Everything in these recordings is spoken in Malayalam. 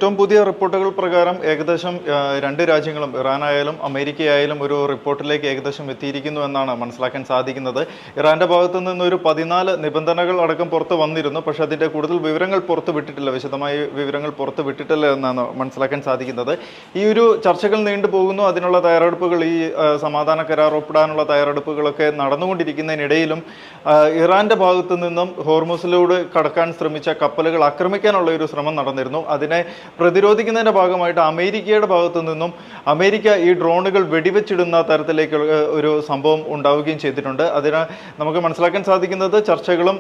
ഏറ്റവും പുതിയ റിപ്പോർട്ടുകൾ പ്രകാരം ഏകദേശം രണ്ട് രാജ്യങ്ങളും ഇറാനായാലും അമേരിക്കയായാലും ഒരു റിപ്പോർട്ടിലേക്ക് ഏകദേശം എത്തിയിരിക്കുന്നു എന്നാണ് മനസ്സിലാക്കാൻ സാധിക്കുന്നത്. ഇറാന്റെ ഭാഗത്തു നിന്ന് ഒരു 14 നിബന്ധനകൾ അടക്കം പുറത്ത് വന്നിരുന്നു. പക്ഷേ അതിൻ്റെ കൂടുതൽ വിവരങ്ങൾ പുറത്ത് വിട്ടിട്ടില്ല, വിശദമായ വിവരങ്ങൾ പുറത്ത് വിട്ടിട്ടില്ല എന്നാണ് മനസ്സിലാക്കാൻ സാധിക്കുന്നത്. ഈ ഒരു ചർച്ചകൾ നീണ്ടുപോകുന്നു. അതിനുള്ള തയ്യാറെടുപ്പുകൾ, ഈ സമാധാന കരാർ ഒപ്പിടാനുള്ള തയ്യാറെടുപ്പുകളൊക്കെ നടന്നുകൊണ്ടിരിക്കുന്നതിനിടയിലും ഇറാന്റെ ഭാഗത്തു നിന്നും ഹോർമുസിലൂടെ കടക്കാൻ ശ്രമിച്ച കപ്പലുകൾ ആക്രമിക്കാനുള്ള ഒരു ശ്രമം നടന്നിരുന്നു. അതിനെ പ്രതിരോധിക്കുന്നതിന്റെ ഭാഗമായിട്ട് അമേരിക്കയുടെ ഭാഗത്തു നിന്നും അമേരിക്ക ഈ ഡ്രോണുകൾ വെടിവെച്ചിടുന്ന തരത്തിലേക്ക് ഒരു സംഭവം ഉണ്ടാവുകയും ചെയ്തിട്ടുണ്ട്. അതിന് നമുക്ക് മനസ്സിലാക്കാൻ സാധിക്കുന്നത് ചർച്ചകളും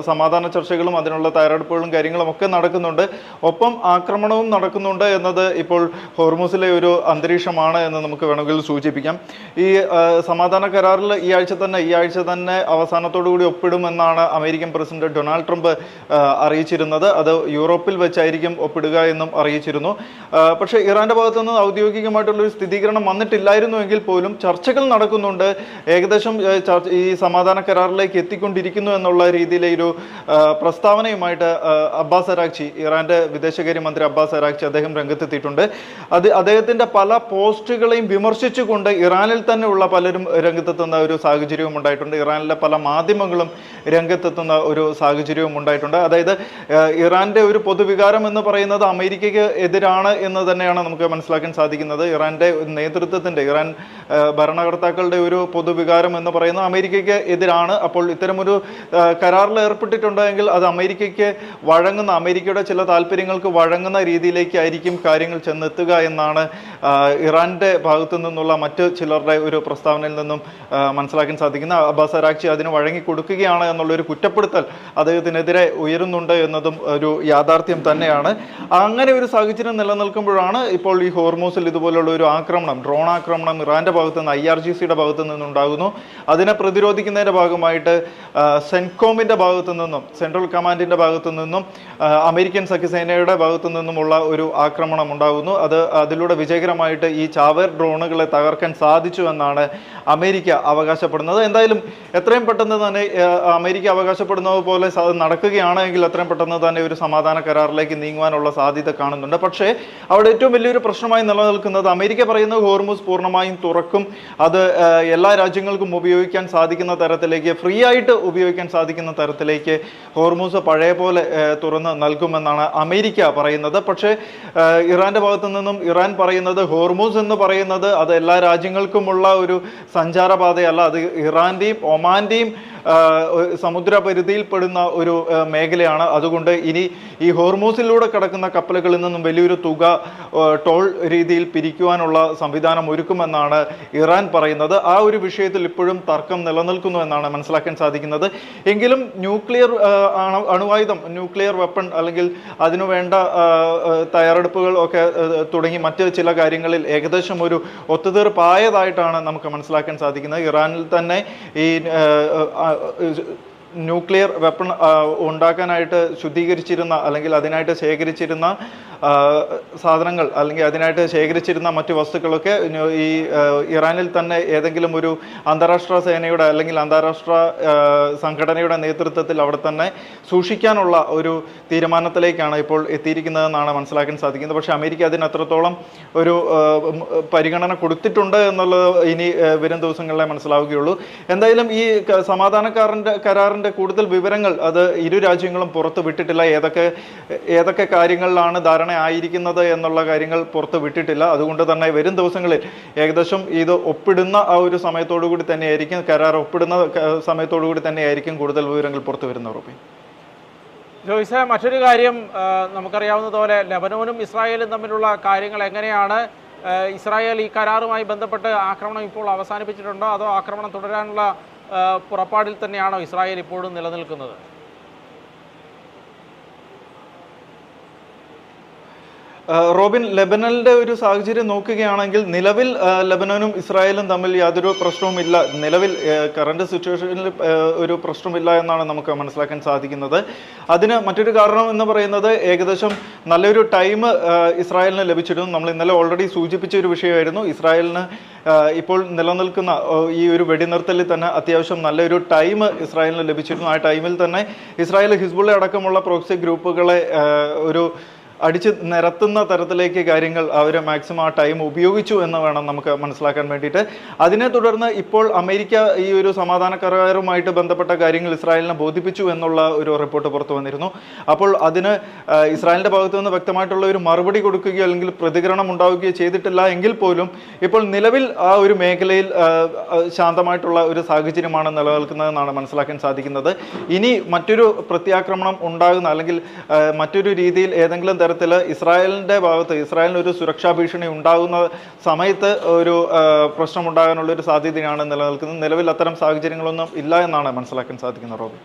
സമാധാന ചർച്ചകളും അതിനുള്ള തയ്യാറെടുപ്പുകളും കാര്യങ്ങളും ഒക്കെ നടക്കുന്നുണ്ട്. ഒപ്പം ആക്രമണവും നടക്കുന്നുണ്ട് എന്നത് ഇപ്പോൾ ഹോർമുസിലെ ഒരു അന്തരീക്ഷമാണ് എന്ന് നമുക്ക് വേണമെങ്കിൽ സൂചിപ്പിക്കാം. ഈ സമാധാന കരാറിൽ ഈ ആഴ്ച തന്നെ അവസാനത്തോടുകൂടി ഒപ്പിടുമെന്നാണ് അമേരിക്കൻ പ്രസിഡന്റ് ഡൊണാൾഡ് ട്രംപ് അറിയിച്ചിരുന്നത്. അത് യൂറോപ്പിൽ വെച്ചായിരിക്കും ഒപ്പിടുക എന്നും അറിയിച്ചിരുന്നു. പക്ഷേ ഇറാന്റെ ഭാഗത്തു നിന്ന് ഔദ്യോഗികമായിട്ടുള്ളൊരു സ്ഥിരീകരണം വന്നിട്ടില്ലായിരുന്നുവെങ്കിൽ പോലും ചർച്ചകൾ നടക്കുന്നുണ്ട്. ഏകദേശം ഈ സമാധാന കരാറിലേക്ക് എത്തിക്കൊണ്ടിരിക്കുന്നു എന്നുള്ള രീതിയിലെ ഒരു പ്രസ്താവനയുമായിട്ട് അബ്ബാസ് അരാഗ്ചി, ഇറാന്റെ വിദേശകാര്യമന്ത്രി അബ്ബാസ് അരാഗ്ചി, അദ്ദേഹം രംഗത്തെത്തിയിട്ടുണ്ട്. അദ്ദേഹത്തിന്റെ പല പോസ്റ്റുകളെയും വിമർശിച്ചുകൊണ്ട് ഇറാനിൽ തന്നെ ഉള്ള പലരും രംഗത്തെത്തുന്ന ഒരു സാഹചര്യവും ഉണ്ടായിട്ടുണ്ട്. ഇറാനിലെ പല മാധ്യമങ്ങളും രംഗത്തെത്തുന്ന ഒരു സാഹചര്യവും ഉണ്ടായിട്ടുണ്ട്. അതായത് ഇറാന്റെ ഒരു പൊതുവികാരം എന്ന് പറയുന്നത് അമേരിക്കയ്ക്ക് എതിരാണ് എന്ന് തന്നെയാണ് നമുക്ക് മനസ്സിലാക്കാൻ സാധിക്കുന്നത്. ഇറാന്റെ നേതൃത്വത്തിന്റെ, ഇറാൻ ഭരണകർത്താക്കളുടെ ഒരു പൊതുവികാരം എന്ന് പറയുന്നത് അമേരിക്കയ്ക്ക് എതിരാണ്. അപ്പോൾ ഇത്തരമൊരു കരാറിൽ ഏർപ്പെട്ടിട്ടുണ്ടെങ്കിൽ അത് അമേരിക്കയ്ക്ക് വഴങ്ങുന്ന, അമേരിക്കയുടെ ചില താല്പര്യങ്ങൾക്ക് വഴങ്ങുന്ന രീതിയിലേക്കായിരിക്കും കാര്യങ്ങൾ ചെന്നെത്തുക എന്നാണ് ഇറാന്റെ ഭാഗത്തു നിന്നുള്ള മറ്റ് ചിലരുടെ ഒരു പ്രസ്താവനയിൽ നിന്നും മനസ്സിലാക്കാൻ സാധിക്കുന്ന. അബ്ബാസ് അരാഗ്ചി അതിന് വഴങ്ങിക്കൊടുക്കുകയാണ് എന്നുള്ളൊരു കുറ്റപ്പെടുത്തൽ അദ്ദേഹത്തിനെതിരെ ഉയരുന്നുണ്ട് എന്നതും ഒരു യാഥാർത്ഥ്യം തന്നെയാണ്. അങ്ങനെ ഒരു സാഹചര്യം നിലനിൽക്കുമ്പോഴാണ് ഇപ്പോൾ ഈ ഹോർമൂസിൽ ഇതുപോലുള്ള ഒരു ആക്രമണം, ഡ്രോൺ ആക്രമണം ഇറാന്റെ ഭാഗത്തു നിന്ന്, IRGCയുടെ ഭാഗത്തു നിന്നുണ്ടാകുന്നു. അതിനെ പ്രതിരോധിക്കുന്നതിന്റെ ഭാഗമായിട്ട് സെൻകോമിന്റെ ഭാഗത്തു നിന്നും, സെൻട്രൽ കമാൻഡിന്റെ ഭാഗത്തു നിന്നും, അമേരിക്കൻ സഖ്യസേനയുടെ ഭാഗത്തു നിന്നുമുള്ള ഒരു ആക്രമണം ഉണ്ടാകുന്നു. അതിലൂടെ വിജയകരമായിട്ട് ഈ ചാവേർ ഡ്രോണുകളെ തകർക്കാൻ സാധിച്ചു എന്നാണ് അമേരിക്ക അവകാശപ്പെടുന്നത്. എന്തായാലും എത്രയും പെട്ടെന്ന് തന്നെ അമേരിക്ക അവകാശപ്പെടുന്നത് പോലെ നടക്കുകയാണെങ്കിൽ എത്രയും പെട്ടെന്ന് തന്നെ ഒരു സമാധാന കരാറിലേക്ക് നീങ്ങുവാനുള്ള സാധ്യത കാണുന്നുണ്ട്. പക്ഷേ അവിടെ ഏറ്റവും വലിയൊരു പ്രശ്നമായി നിലനിൽക്കുന്നത്, അമേരിക്ക പറയുന്നത് ഹോർമുസ് പൂർണ്ണമായും തുറക്കും, അത് എല്ലാ രാജ്യങ്ങൾക്കും ഉപയോഗിക്കാൻ സാധിക്കുന്ന തരത്തിലേക്ക്, ഫ്രീ ആയിട്ട് ഉപയോഗിക്കാൻ സാധിക്കുന്ന തരത്തിലേക്ക് ഹോർമുസ് പഴയ പോലെ തുറന്ന് നൽകുമെന്നാണ് അമേരിക്ക പറയുന്നത്. പക്ഷേ ഇറാന്റെ ഭാഗത്തു നിന്നും ഇറാൻ പറയുന്നത് ഹോർമുസ് എന്ന് പറയുന്നത് അത് എല്ലാ രാജ്യങ്ങൾക്കുമുള്ള ഒരു സഞ്ചാരപാതയല്ല, അത് ഇറാന്റെയും ഒമാന്റെയും സമുദ്ര പരിധിയിൽപ്പെടുന്ന ഒരു മേഖലയാണ്. അതുകൊണ്ട് ഇനി ഈ ഹോർമൂസിലൂടെ കടക്കുന്ന കപ്പലുകളിൽ നിന്നും വലിയൊരു തുക ടോൾ രീതിയിൽ പിരിക്കുവാനുള്ള സംവിധാനം ഒരുക്കുമെന്നാണ് ഇറാൻ പറയുന്നത്. ആ ഒരു വിഷയത്തിൽ ഇപ്പോഴും തർക്കം നിലനിൽക്കുന്നു എന്നാണ് മനസ്സിലാക്കാൻ സാധിക്കുന്നത്. എങ്കിലും ന്യൂക്ലിയർ അണുവായുധം, ന്യൂക്ലിയർ വെപ്പൺ അല്ലെങ്കിൽ അതിനുവേണ്ട തയ്യാറെടുപ്പുകൾ ഒക്കെ തുടങ്ങി മറ്റ് ചില കാര്യങ്ങളിൽ ഏകദേശം ഒരു ഒത്തുതീർപ്പായതായിട്ടാണ് നമുക്ക് മനസ്സിലാക്കാൻ സാധിക്കുന്നത്. ഇറാനിൽ തന്നെ ഈ ന്യൂക്ലിയർ വെപ്പൺ ഉണ്ടാക്കാനായിട്ട് ശുദ്ധീകരിച്ചിരുന്ന അല്ലെങ്കിൽ അതിനായിട്ട് ശേഖരിച്ചിരുന്ന സാധനങ്ങൾ അല്ലെങ്കിൽ അതിനായിട്ട് ശേഖരിച്ചിരുന്ന മറ്റു വസ്തുക്കളൊക്കെ ഈ ഇറാനിൽ തന്നെ ഏതെങ്കിലും ഒരു അന്താരാഷ്ട്ര സേനയുടെ അല്ലെങ്കിൽ അന്താരാഷ്ട്ര സംഘടനയുടെ നേതൃത്വത്തിൽ അവിടെ തന്നെ സൂക്ഷിക്കാനുള്ള ഒരു തീരുമാനത്തിലേക്കാണ് ഇപ്പോൾ എത്തിയിരിക്കുന്നതെന്നാണ് മനസ്സിലാക്കാൻ സാധിക്കുന്നത്. പക്ഷേ അമേരിക്ക അതിന് അത്രത്തോളം ഒരു പരിഗണന കൊടുത്തിട്ടുണ്ട് എന്നുള്ളത് ഇനി വരും ദിവസങ്ങളിലെ മനസ്സിലാവുകയുള്ളൂ. എന്തായാലും ഈ സമാധാന കരാറിൻ്റെ കൂടുതൽ വിവരങ്ങൾ അത് ഇരു രാജ്യങ്ങളും പുറത്ത് വിട്ടിട്ടില്ല. ഏതൊക്കെ കാര്യങ്ങളിലാണ് ധാരണ ആയിരിക്കുന്നത് എന്നുള്ള കാര്യങ്ങൾ പുറത്ത് വിട്ടിട്ടില്ല. അതുകൊണ്ട് തന്നെ വരും ദിവസങ്ങളിൽ ഏകദേശം ഇത് ഒപ്പിടുന്ന ആ ഒരു സമയത്തോടു കൂടി തന്നെയായിരിക്കും, കരാർ ഒപ്പിടുന്ന സമയത്തോടു കൂടി തന്നെയായിരിക്കും കൂടുതൽ വിവരങ്ങൾ പുറത്തു വരുന്നത്. ജോയ്സ്, മറ്റൊരു കാര്യം നമുക്കറിയാവുന്നതുപോലെ ലെബനോനും ഇസ്രായേലും തമ്മിലുള്ള കാര്യങ്ങൾ എങ്ങനെയാണ്? ഇസ്രായേൽ ഈ കരാറുമായി ബന്ധപ്പെട്ട് ആക്രമണം ഇപ്പോൾ അവസാനിപ്പിച്ചിട്ടുണ്ടോ, അതോ ആക്രമണം തുടരാനുള്ള പുറപ്പാടിൽ തന്നെയാണോ ഇസ്രായേൽ ഇപ്പോഴും നിലനിൽക്കുന്നത്? റോബിൻ, ലെബനനിലെ ഒരു സാഹചര്യം നോക്കുകയാണെങ്കിൽ നിലവിൽ ലെബനനും ഇസ്രായേലും തമ്മിൽ യാതൊരു പ്രശ്നവുമില്ല. നിലവിൽ കറണ്ട് സിറ്റുവേഷനിൽ ഒരു പ്രശ്നമില്ല എന്നാണ് നമുക്ക് മനസ്സിലാക്കാൻ സാധിക്കുന്നത്. അതിന് മറ്റൊരു കാരണം എന്ന് പറയുന്നത് ഏകദേശം നല്ലൊരു ടൈം ഇസ്രായേലിന് ലഭിച്ചിരുന്നു. നമ്മൾ ഇന്നലെ ഓൾറെഡി സൂചിപ്പിച്ച ഒരു വിഷയമായിരുന്നു. ഇസ്രായേലിന് ഇപ്പോൾ നിലനിൽക്കുന്ന ഈ ഒരു വെടിനിർത്തലിൽ തന്നെ അത്യാവശ്യം നല്ലൊരു ടൈം ഇസ്രായേലിന് ലഭിച്ചിരുന്നു. ആ ടൈമിൽ തന്നെ ഇസ്രായേൽ ഹിസ്ബുള്ള അടക്കമുള്ള പ്രോക്സി ഗ്രൂപ്പുകളെ ഒരു അടിച്ച് നിരത്തുന്ന തരത്തിലേക്ക് കാര്യങ്ങൾ അവർ മാക്സിമം ആ ടൈം ഉപയോഗിച്ചു എന്ന് വേണം നമുക്ക് മനസ്സിലാക്കാൻ വേണ്ടിയിട്ട്. അതിനെ തുടർന്ന് ഇപ്പോൾ അമേരിക്ക ഈ ഒരു സമാധാന കരാറുമായിട്ട് ബന്ധപ്പെട്ട കാര്യങ്ങൾ ഇസ്രായേലിനെ ബോധിപ്പിച്ചു എന്നുള്ള ഒരു റിപ്പോർട്ട് പുറത്തു വന്നിരുന്നു. അപ്പോൾ അതിന് ഇസ്രായേലിൻ്റെ ഭാഗത്തു നിന്ന് വ്യക്തമായിട്ടുള്ള ഒരു മറുപടി കൊടുക്കുകയോ അല്ലെങ്കിൽ പ്രതികരണം ഉണ്ടാവുകയോ ചെയ്തിട്ടില്ല എങ്കിൽ പോലും ഇപ്പോൾ നിലവിൽ ആ ഒരു മേഖലയിൽ ശാന്തമായിട്ടുള്ള ഒരു സാഹചര്യമാണ് നിലനിൽക്കുന്നതെന്നാണ് മനസ്സിലാക്കാൻ സാധിക്കുന്നത്. ഇനി മറ്റൊരു പ്രത്യാക്രമണം ഉണ്ടാകുന്ന അല്ലെങ്കിൽ മറ്റൊരു രീതിയിൽ ഏതെങ്കിലും തരത്തിൽ ഇസ്രായേലിന് ഒരു സുരക്ഷാ ഭീഷണി ഉണ്ടാകുന്ന സമയത്ത് ഒരു പ്രശ്നമുണ്ടാകാനുള്ള ഒരു സാധ്യതയാണ് നിലനിൽക്കുന്നത്. നിലവിൽ അത്തരം സാഹചര്യങ്ങളൊന്നും ഇല്ല എന്നാണ് മനസ്സിലാക്കാൻ സാധിക്കുന്നത്. റോബിൻ.